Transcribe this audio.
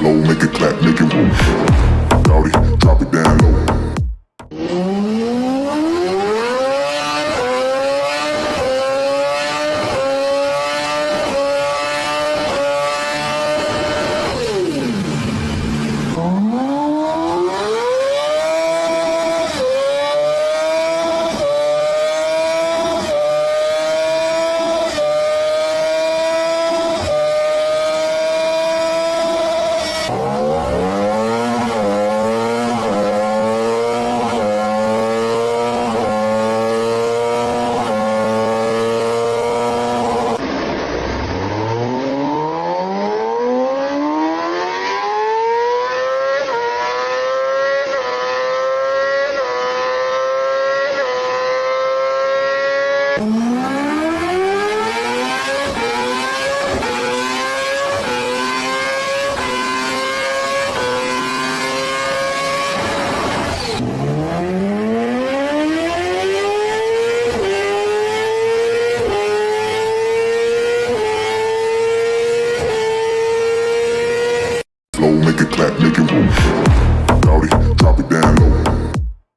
Flow, make it clap, make it roll. Rowdy, drop it down low. Flow, make it clap, make it roll. Rowdy, drop it down low.